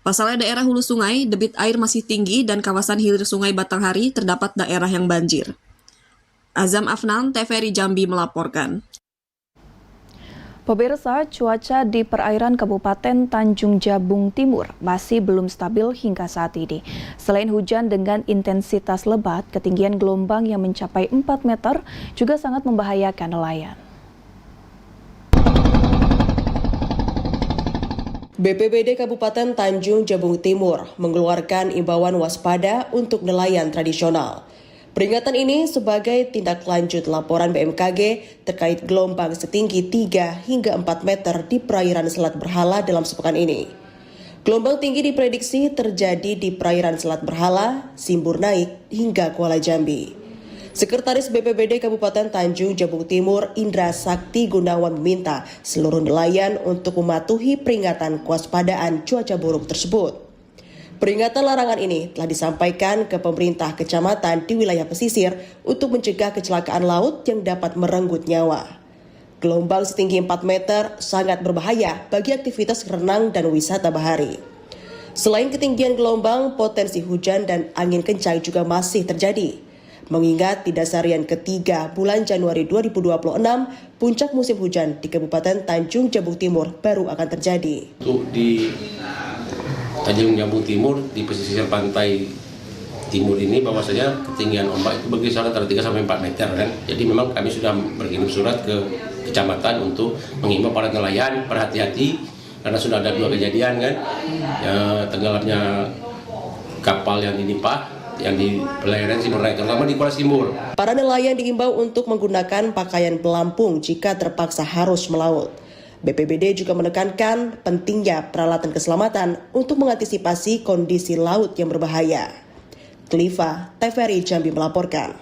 Pasalnya daerah hulu sungai, debit air masih tinggi dan kawasan hilir Sungai Batanghari terdapat daerah yang banjir. Azam Afnan, TVRI Jambi melaporkan. Pemirsa, cuaca di perairan Kabupaten Tanjung Jabung Timur masih belum stabil hingga saat ini. Selain hujan dengan intensitas lebat, ketinggian gelombang yang mencapai 4 meter juga sangat membahayakan nelayan. BPBD Kabupaten Tanjung Jabung Timur mengeluarkan imbauan waspada untuk nelayan tradisional. Peringatan ini sebagai tindak lanjut laporan BMKG terkait gelombang setinggi 3 hingga 4 meter di perairan Selat Berhala dalam sepekan ini. Gelombang tinggi diprediksi terjadi di perairan Selat Berhala, Simbur Naik, hingga Kuala Jambi. Sekretaris BPBD Kabupaten Tanjung Jabung Timur, Indra Sakti Gunawan meminta seluruh nelayan untuk mematuhi peringatan kewaspadaan cuaca buruk tersebut. Peringatan larangan ini telah disampaikan ke pemerintah kecamatan di wilayah pesisir untuk mencegah kecelakaan laut yang dapat merenggut nyawa. Gelombang setinggi 4 meter sangat berbahaya bagi aktivitas renang dan wisata bahari. Selain ketinggian gelombang, potensi hujan dan angin kencang juga masih terjadi. Mengingat di dasarian ketiga bulan Januari 2026, puncak musim hujan di Kabupaten Tanjung Jabung Timur baru akan terjadi. Untuk di Tanjung Jabung Timur, di pesisir pantai timur ini bahwasanya ketinggian ombak itu berkisar antara 3 sampai 4 meter kan. Jadi memang kami sudah berkirim surat ke kecamatan untuk mengimbau para nelayan berhati-hati karena sudah ada 2 kejadian kan. Tenggelamnya kapal yang dinipah yang di perairan Simbur Naik, terutama di Kuala Simbur. Para nelayan diimbau untuk menggunakan pakaian pelampung jika terpaksa harus melaut. BPBD juga menekankan pentingnya peralatan keselamatan untuk mengantisipasi kondisi laut yang berbahaya. Kliva, TVRI Jambi melaporkan.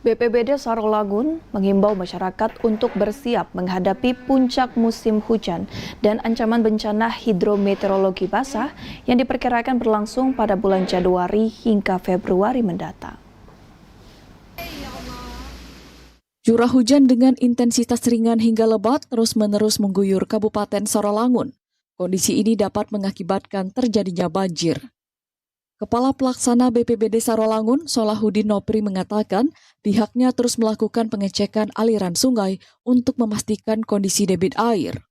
BPBD Sarolangun mengimbau masyarakat untuk bersiap menghadapi puncak musim hujan dan ancaman bencana hidrometeorologi basah yang diperkirakan berlangsung pada bulan Januari hingga Februari mendatang. Curah hujan dengan intensitas ringan hingga lebat terus-menerus mengguyur Kabupaten Sarolangun. Kondisi ini dapat mengakibatkan terjadinya banjir. Kepala Pelaksana BPBD Sarolangun, Solahuddin Nopri mengatakan pihaknya terus melakukan pengecekan aliran sungai untuk memastikan kondisi debit air.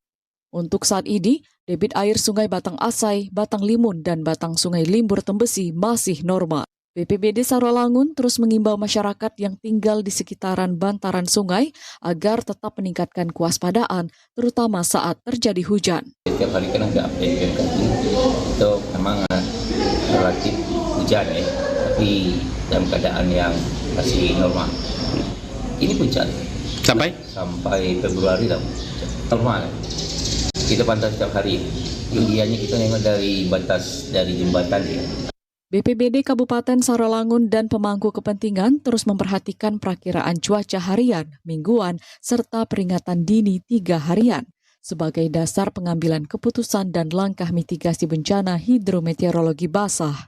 Untuk saat ini, debit air Sungai Batang Asai, Batang Limun, dan Batang Sungai Limbur Tembesi masih normal. BPBD Sarolangun terus mengimbau masyarakat yang tinggal di sekitaran bantaran sungai agar tetap meningkatkan kewaspadaan, terutama saat terjadi hujan. Setiap hari kan ada update BMKG, itu memang relatif hujan tapi dalam keadaan yang masih normal. Ini hujan sampai Februari lah, normal. Kita pantau setiap hari. Kemudiannya kita nengok dari batas dari jembatan. BPBD Kabupaten Sarolangun dan pemangku kepentingan terus memperhatikan perakiraan cuaca harian, mingguan, serta peringatan dini 3 harian sebagai dasar pengambilan keputusan dan langkah mitigasi bencana hidrometeorologi basah.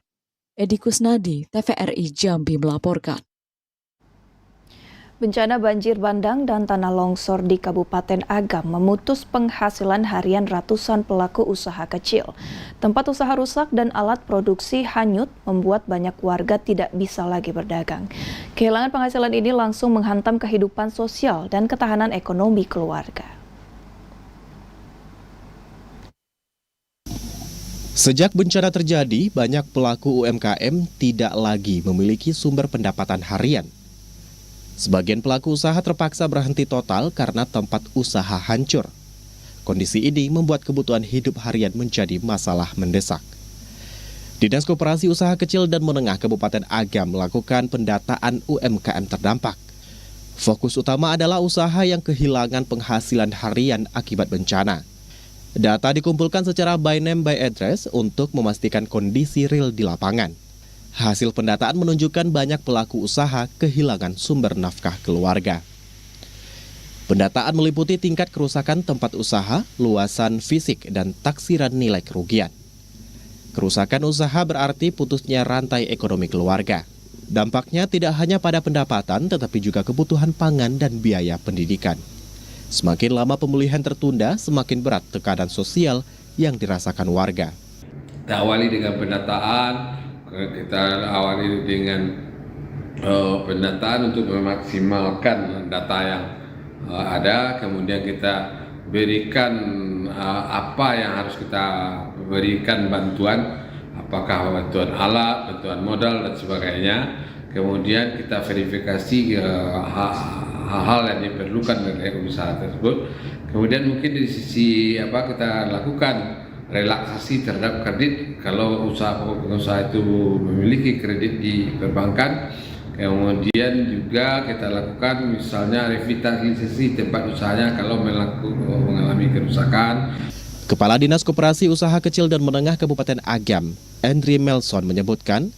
Edi Kusnadi, TVRI Jambi melaporkan. Bencana banjir bandang dan tanah longsor di Kabupaten Agam memutus penghasilan harian ratusan pelaku usaha kecil. Tempat usaha rusak dan alat produksi hanyut membuat banyak warga tidak bisa lagi berdagang. Kehilangan penghasilan ini langsung menghantam kehidupan sosial dan ketahanan ekonomi keluarga. Sejak bencana terjadi, banyak pelaku UMKM tidak lagi memiliki sumber pendapatan harian. Sebagian pelaku usaha terpaksa berhenti total karena tempat usaha hancur. Kondisi ini membuat kebutuhan hidup harian menjadi masalah mendesak. Dinas Koperasi Usaha Kecil dan Menengah Kabupaten Agam melakukan pendataan UMKM terdampak. Fokus utama adalah usaha yang kehilangan penghasilan harian akibat bencana. Data dikumpulkan secara by name by address untuk memastikan kondisi real di lapangan. Hasil pendataan menunjukkan banyak pelaku usaha kehilangan sumber nafkah keluarga. Pendataan meliputi tingkat kerusakan tempat usaha, luasan fisik, dan taksiran nilai kerugian. Kerusakan usaha berarti putusnya rantai ekonomi keluarga. Dampaknya tidak hanya pada pendapatan, tetapi juga kebutuhan pangan dan biaya pendidikan. Semakin lama pemulihan tertunda, semakin berat tekanan sosial yang dirasakan warga. Kita awali dengan pendataan, kita awali dengan pendataan untuk memaksimalkan data yang ada, kemudian kita berikan apa yang harus kita berikan bantuan, apakah bantuan alat, bantuan modal dan sebagainya. Kemudian kita verifikasi hal-hal yang diperlukan dari usaha tersebut. Kemudian mungkin dari sisi kita lakukan relaksasi terhadap kredit kalau pengusaha itu memiliki kredit di perbankan. Kemudian juga kita lakukan misalnya revitalisasi tempat usahanya kalau mengalami kerusakan. Kepala Dinas Koperasi Usaha Kecil dan Menengah Kabupaten Agam, Andri Melson menyebutkan,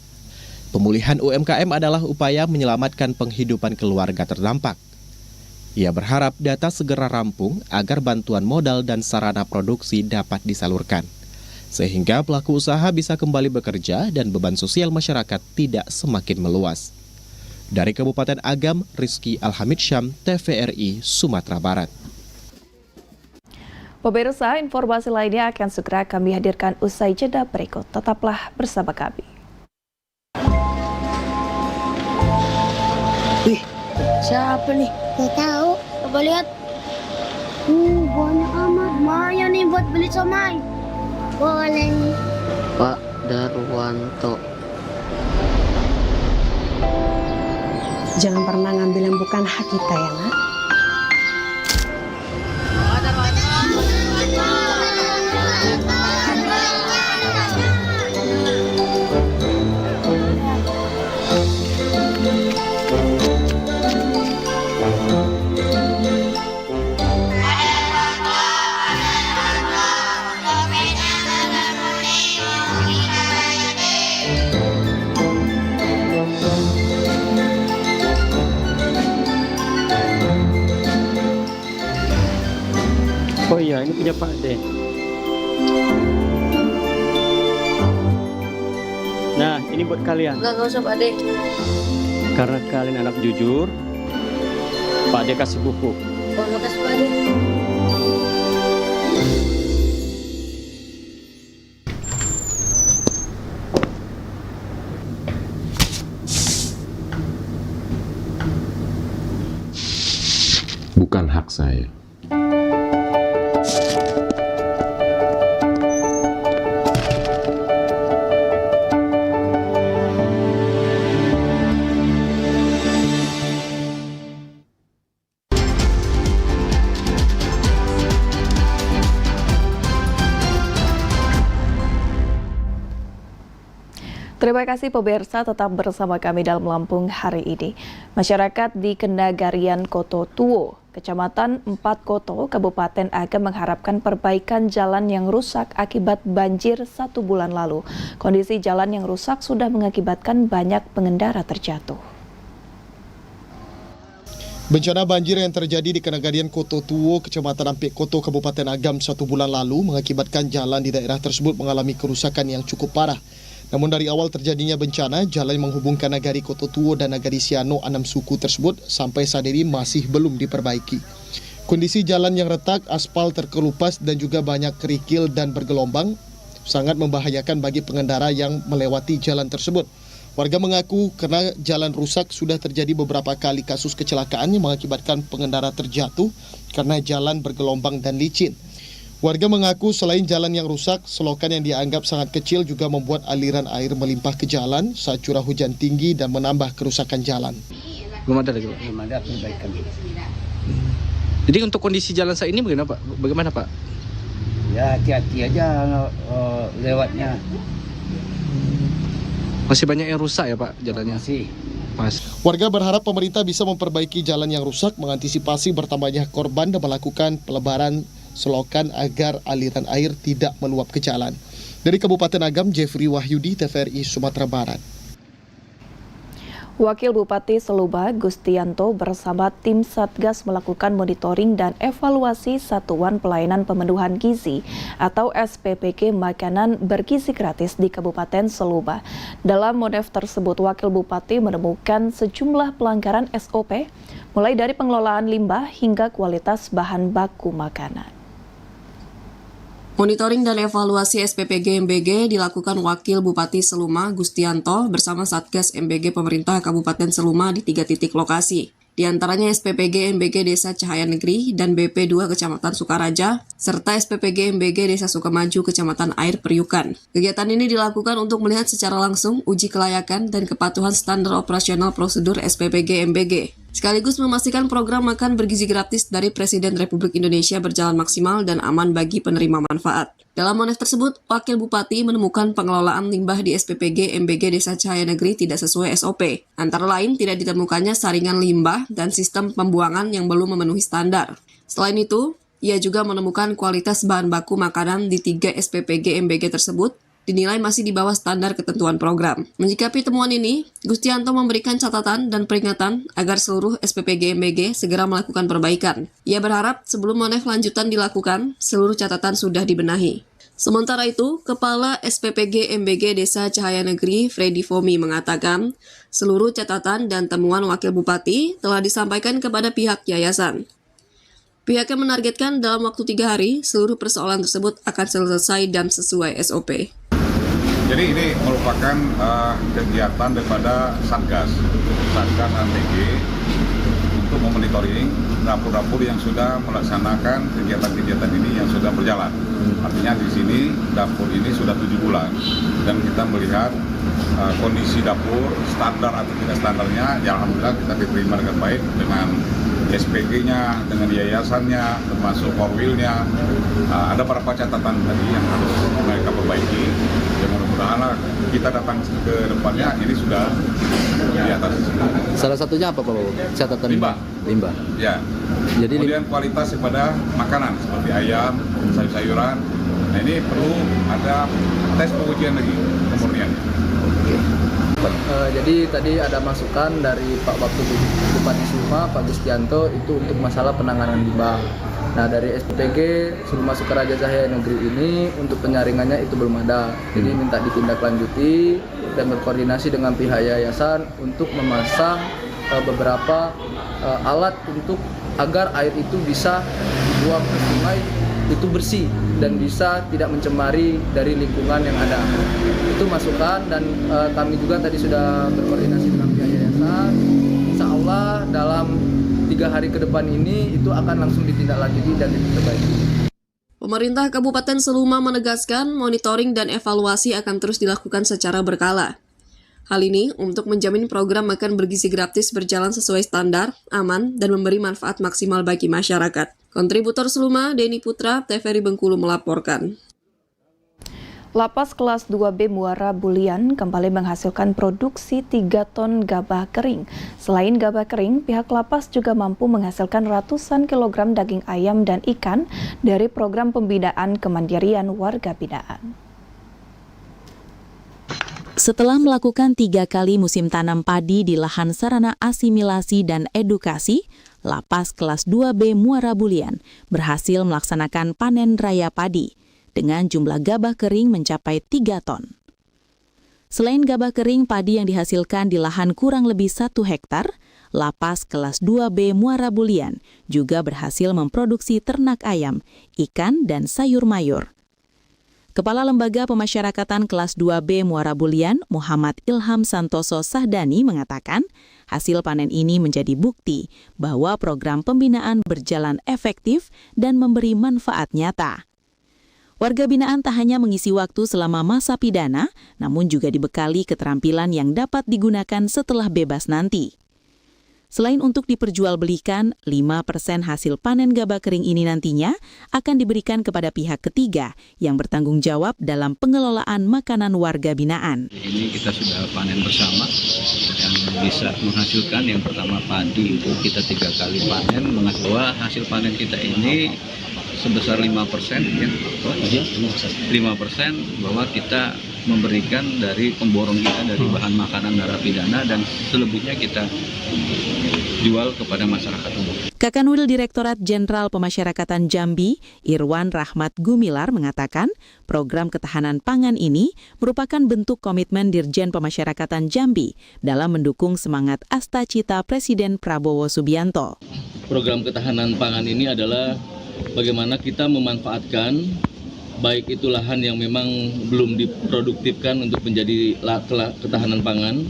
pemulihan UMKM adalah upaya menyelamatkan penghidupan keluarga terdampak. Ia berharap data segera rampung agar bantuan modal dan sarana produksi dapat disalurkan, sehingga pelaku usaha bisa kembali bekerja dan beban sosial masyarakat tidak semakin meluas. Dari Kabupaten Agam, Rizky Alhamid Syam, TVRI, Sumatera Barat. Pemirsa, informasi lainnya akan segera kami hadirkan usai jeda berikut. Tetaplah bersama kami. Siapa nih? Gak tahu. Coba lihat. Banyak amat. Lumayan nih buat beli somai. Boleh nih. Pak Darwanto. Jangan pernah ngambil yang bukan hak kita ya, Nak. Oh iya, ini punya Pak D. Nah, ini buat kalian. Enggak usah Pak D. Karena kalian anak jujur, Pak D kasih buku. Oh, makasih Pak D. Terima kasih pemirsa, tetap bersama kami dalam Lampung hari ini. Masyarakat di Kenagarian Koto Tuo, Kecamatan 4 Koto, Kabupaten Agam mengharapkan perbaikan jalan yang rusak akibat banjir 1 bulan lalu. Kondisi jalan yang rusak sudah mengakibatkan banyak pengendara terjatuh. Bencana banjir yang terjadi di Kenagarian Koto Tuo, Kecamatan Ampek Koto, Kabupaten Agam 1 bulan lalu mengakibatkan jalan di daerah tersebut mengalami kerusakan yang cukup parah. Namun dari awal terjadinya bencana, jalan yang menghubungkan Nagari Koto Tuo dan Nagari Siano 6 suku tersebut sampai saat ini masih belum diperbaiki. Kondisi jalan yang retak, aspal terkelupas dan juga banyak kerikil dan bergelombang sangat membahayakan bagi pengendara yang melewati jalan tersebut. Warga mengaku karena jalan rusak sudah terjadi beberapa kali kasus kecelakaan yang mengakibatkan pengendara terjatuh karena jalan bergelombang dan licin. Warga mengaku selain jalan yang rusak, selokan yang dianggap sangat kecil juga membuat aliran air melimpah ke jalan saat curah hujan tinggi dan menambah kerusakan jalan. Belum ada lagi, Pak? Belum ada perbaikan. Jadi untuk kondisi jalan saat ini bagaimana, Pak? Ya hati-hati aja lewatnya. Masih banyak yang rusak ya, Pak, jalannya? Masih. Warga berharap pemerintah bisa memperbaiki jalan yang rusak, mengantisipasi bertambahnya korban dan melakukan pelebaran selokan agar aliran air tidak meluap ke jalan. Dari Kabupaten Agam, Jeffrey Wahyudi, TVRI Sumatera Barat. Wakil Bupati Seluba, Gustianto, bersama tim Satgas melakukan monitoring dan evaluasi Satuan Pelayanan Pemenuhan Gizi atau SPPG makanan bergizi gratis di Kabupaten Seluba. Dalam monef tersebut, Wakil Bupati menemukan sejumlah pelanggaran SOP, mulai dari pengelolaan limbah hingga kualitas bahan baku makanan. Monitoring dan evaluasi SPPG MBG dilakukan Wakil Bupati Seluma Gustianto bersama Satgas MBG Pemerintah Kabupaten Seluma di 3 titik lokasi. Di antaranya SPPG MBG Desa Cahaya Negeri dan BP2 Kecamatan Sukaraja, serta SPPG MBG Desa Sukamaju Kecamatan Air Periukan. Kegiatan ini dilakukan untuk melihat secara langsung uji kelayakan dan kepatuhan standar operasional prosedur SPPG MBG. Sekaligus memastikan program makan bergizi gratis dari Presiden Republik Indonesia berjalan maksimal dan aman bagi penerima manfaat. Dalam monef tersebut, Wakil Bupati menemukan pengelolaan limbah di SPPG MBG Desa Cahaya Negeri tidak sesuai SOP. Antara lain, tidak ditemukannya saringan limbah dan sistem pembuangan yang belum memenuhi standar. Selain itu, ia juga menemukan kualitas bahan baku makanan di 3 SPPG MBG tersebut dinilai masih di bawah standar ketentuan program. Menyikapi temuan ini, Gustianto memberikan catatan dan peringatan agar seluruh SPPG MBG segera melakukan perbaikan. Ia berharap sebelum monef lanjutan dilakukan, seluruh catatan sudah dibenahi. Sementara itu, Kepala SPPG MBG Desa Cahaya Negeri, Freddy Fomi, mengatakan seluruh catatan dan temuan Wakil Bupati telah disampaikan kepada pihak yayasan. Pihaknya menargetkan dalam waktu 3 hari, seluruh persoalan tersebut akan selesai dan sesuai SOP. Jadi ini merupakan kegiatan daripada Satgas AMBG untuk memonitoring dapur-dapur yang sudah melaksanakan kegiatan-kegiatan ini yang sudah berjalan. Artinya di sini dapur ini sudah 7 bulan dan kita melihat kondisi dapur standar atau tidak standarnya, ya alhamdulillah kita diterima dengan baik dengan SPG-nya, dengan yayasannya, termasuk Korwilnya. Ada beberapa catatan tadi yang harus mereka perbaiki. Ya mudah-mudahan kita datang ke depannya ini sudah di atas. Salah satunya apa, Pak? Catatan limbah. Ya. Jadi kemudian kualitas daripada makanan seperti ayam, sayur-sayuran. Nah ini perlu ada tes pengujian lagi kemurniannya. Jadi tadi ada masukan dari Pak Wakil Bupati Seluma, Pak Gustianto, itu untuk masalah penanganan limbah. Nah dari SPPG Seluma Sukaraja Cahaya Negeri ini untuk penyaringannya itu belum ada. Jadi minta ditindaklanjuti dan berkoordinasi dengan pihak yayasan untuk memasang beberapa alat untuk agar air itu bisa dibuang ke sungai itu bersih dan bisa tidak mencemari dari lingkungan yang ada. Itu masukan dan kami juga tadi sudah berkoordinasi dengan pihak yayasan. Insya Allah dalam 3 hari ke depan ini itu akan langsung ditindaklanjuti dan diperbaiki. Pemerintah Kabupaten Seluma menegaskan monitoring dan evaluasi akan terus dilakukan secara berkala. Hal ini untuk menjamin program makan bergizi gratis berjalan sesuai standar, aman, dan memberi manfaat maksimal bagi masyarakat. Kontributor Seluma, Denny Putra, TVRI Bengkulu melaporkan. Lapas kelas 2B Muara Bulian kembali menghasilkan produksi 3 ton gabah kering. Selain gabah kering, pihak lapas juga mampu menghasilkan ratusan kilogram daging ayam dan ikan dari program pembinaan kemandirian warga binaan. Setelah melakukan 3 kali musim tanam padi di lahan sarana asimilasi dan edukasi, Lapas kelas 2B Muara Bulian berhasil melaksanakan panen raya padi dengan jumlah gabah kering mencapai 3 ton. Selain gabah kering padi yang dihasilkan di lahan kurang lebih 1 hektar, Lapas kelas 2B Muara Bulian juga berhasil memproduksi ternak ayam, ikan, dan sayur mayur. Kepala Lembaga Pemasyarakatan kelas 2B Muara Bulian, Muhammad Ilham Santoso Sahdani mengatakan, hasil panen ini menjadi bukti bahwa program pembinaan berjalan efektif dan memberi manfaat nyata. Warga binaan tak hanya mengisi waktu selama masa pidana, namun juga dibekali keterampilan yang dapat digunakan setelah bebas nanti. Selain untuk diperjualbelikan, 5% hasil panen gabah kering ini nantinya akan diberikan kepada pihak ketiga yang bertanggung jawab dalam pengelolaan makanan warga binaan. Ini kita sudah panen bersama yang bisa menghasilkan yang pertama padi itu kita 3 kali panen, menghasilkan hasil panen kita ini sebesar 5%, ya, 5% bahwa kita memberikan dari pemborong kita dari bahan makanan narapidana dan selebihnya kita jual kepada masyarakat umum. Kakanwil Direktorat Jenderal Pemasyarakatan Jambi, Irwan Rahmat Gumilar mengatakan, program ketahanan pangan ini merupakan bentuk komitmen Dirjen Pemasyarakatan Jambi dalam mendukung semangat Astacita Presiden Prabowo Subianto. Program ketahanan pangan ini adalah bagaimana kita memanfaatkan baik itu lahan yang memang belum diproduktifkan untuk menjadi ketahanan pangan,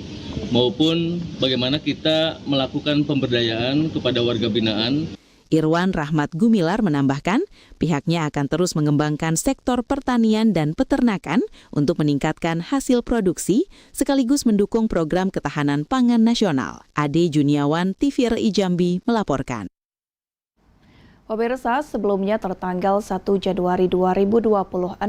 maupun bagaimana kita melakukan pemberdayaan kepada warga binaan. Irwan Rahmat Gumilar menambahkan, pihaknya akan terus mengembangkan sektor pertanian dan peternakan untuk meningkatkan hasil produksi, sekaligus mendukung program ketahanan pangan nasional. Ade Juniawan, TVRI Jambi melaporkan. Pemirsa, sebelumnya tertanggal 1 Januari 2026,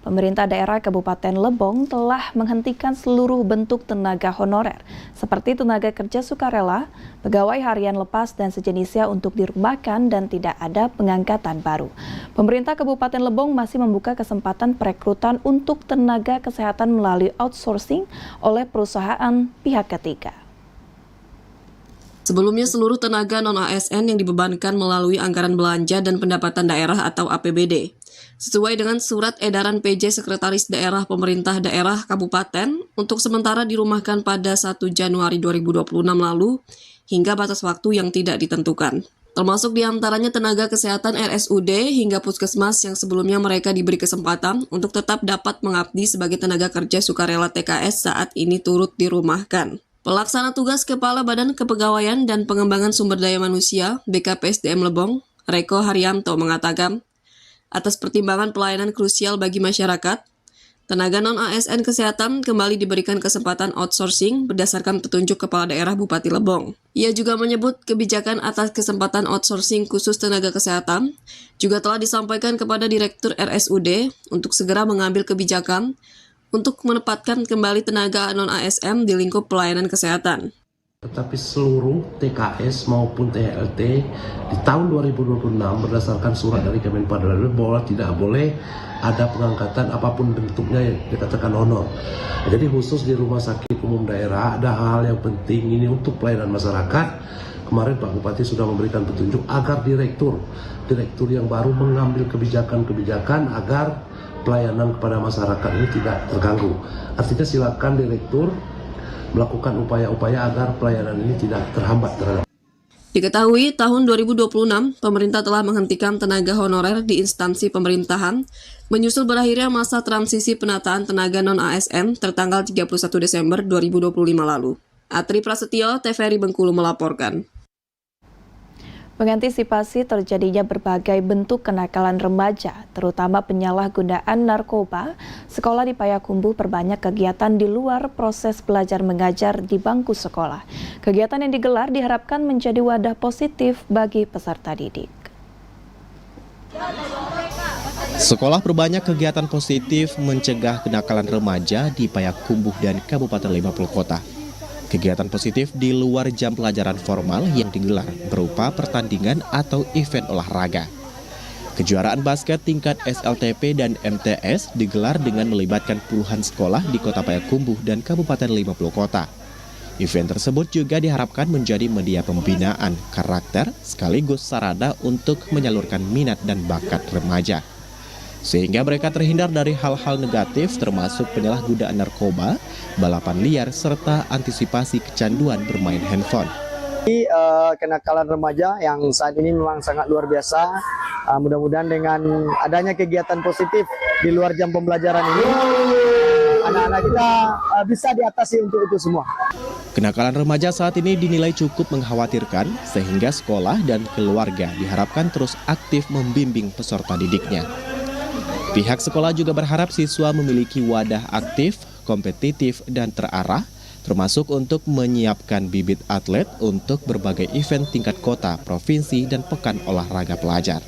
pemerintah daerah Kabupaten Lebong telah menghentikan seluruh bentuk tenaga honorer, seperti tenaga kerja sukarela, pegawai harian lepas dan sejenisnya untuk dirumahkan dan tidak ada pengangkatan baru. Pemerintah Kabupaten Lebong masih membuka kesempatan perekrutan untuk tenaga kesehatan melalui outsourcing oleh perusahaan pihak ketiga. Sebelumnya seluruh tenaga non-ASN yang dibebankan melalui anggaran belanja dan pendapatan daerah atau APBD. Sesuai dengan surat edaran PJ Sekretaris Daerah Pemerintah Daerah Kabupaten untuk sementara dirumahkan pada 1 Januari 2026 lalu hingga batas waktu yang tidak ditentukan. Termasuk diantaranya tenaga kesehatan RSUD hingga puskesmas yang sebelumnya mereka diberi kesempatan untuk tetap dapat mengabdi sebagai tenaga kerja sukarela TKS saat ini turut dirumahkan. Pelaksana tugas Kepala Badan Kepegawaian dan Pengembangan Sumber Daya Manusia BKPSDM Lebong, Reko Haryanto mengatakan, atas pertimbangan pelayanan krusial bagi masyarakat, tenaga non-ASN kesehatan kembali diberikan kesempatan outsourcing berdasarkan petunjuk Kepala Daerah Bupati Lebong. Ia juga menyebut kebijakan atas kesempatan outsourcing khusus tenaga kesehatan juga telah disampaikan kepada Direktur RSUD untuk segera mengambil kebijakan untuk menempatkan kembali tenaga non-ASN di lingkup pelayanan kesehatan. Tetapi seluruh TKS maupun THLT di tahun 2026 berdasarkan surat dari Kemenpagri bahwa tidak boleh ada pengangkatan apapun bentuknya yang dikatakan honor. Jadi khusus di rumah sakit umum daerah ada hal yang penting ini untuk pelayanan masyarakat. Kemarin Pak Bupati sudah memberikan petunjuk agar direktur yang baru mengambil kebijakan agar pelayanan kepada masyarakat ini tidak terganggu. Artinya silakan direktur melakukan upaya-upaya agar pelayanan ini tidak terhambat terhadap. Diketahui tahun 2026, pemerintah telah menghentikan tenaga honorer di instansi pemerintahan, menyusul berakhirnya masa transisi penataan tenaga non-ASN tertanggal 31 Desember 2025 lalu. Atri Prasetyo, TVRI Bengkulu melaporkan. Mengantisipasi terjadinya berbagai bentuk kenakalan remaja, terutama penyalahgunaan narkoba, sekolah di Payakumbuh perbanyak kegiatan di luar proses belajar mengajar di bangku sekolah. Kegiatan yang digelar diharapkan menjadi wadah positif bagi peserta didik. Sekolah perbanyak kegiatan positif mencegah kenakalan remaja di Payakumbuh dan Kabupaten 50 Kota. Kegiatan positif di luar jam pelajaran formal yang digelar berupa pertandingan atau event olahraga. Kejuaraan basket tingkat SLTP dan MTS digelar dengan melibatkan puluhan sekolah di Kota Payakumbuh dan Kabupaten 50 Kota. Event tersebut juga diharapkan menjadi media pembinaan karakter sekaligus sarana untuk menyalurkan minat dan bakat remaja, sehingga mereka terhindar dari hal-hal negatif termasuk penyalahgunaan narkoba, balapan liar, serta antisipasi kecanduan bermain handphone. Kenakalan remaja yang saat ini memang sangat luar biasa. Mudah-mudahan dengan adanya kegiatan positif di luar jam pembelajaran ini, anak-anak kita bisa diatasi untuk itu semua. Kenakalan remaja saat ini dinilai cukup mengkhawatirkan sehingga sekolah dan keluarga diharapkan terus aktif membimbing peserta didiknya. Pihak sekolah juga berharap siswa memiliki wadah aktif, kompetitif, dan terarah, termasuk untuk menyiapkan bibit atlet untuk berbagai event tingkat kota, provinsi, dan pekan olahraga pelajar.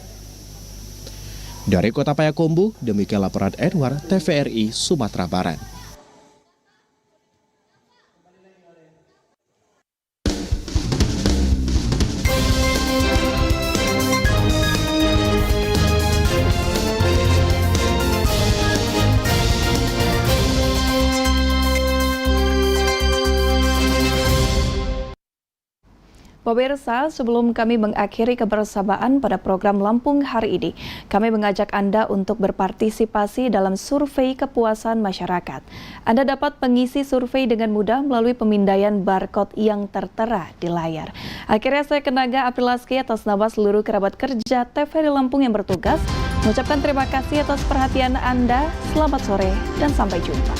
Dari Kota Payakumbuh, demikian laporan Edward, TVRI, Sumatera Barat. Pemirsa, sebelum kami mengakhiri kebersamaan pada program Lampung hari ini, kami mengajak Anda untuk berpartisipasi dalam survei kepuasan masyarakat. Anda dapat mengisi survei dengan mudah melalui pemindaian barcode yang tertera di layar. Akhirnya saya Kenaga Aprilaski atas nama seluruh kerabat kerja TVRI Lampung yang bertugas, mengucapkan terima kasih atas perhatian Anda. Selamat sore dan sampai jumpa.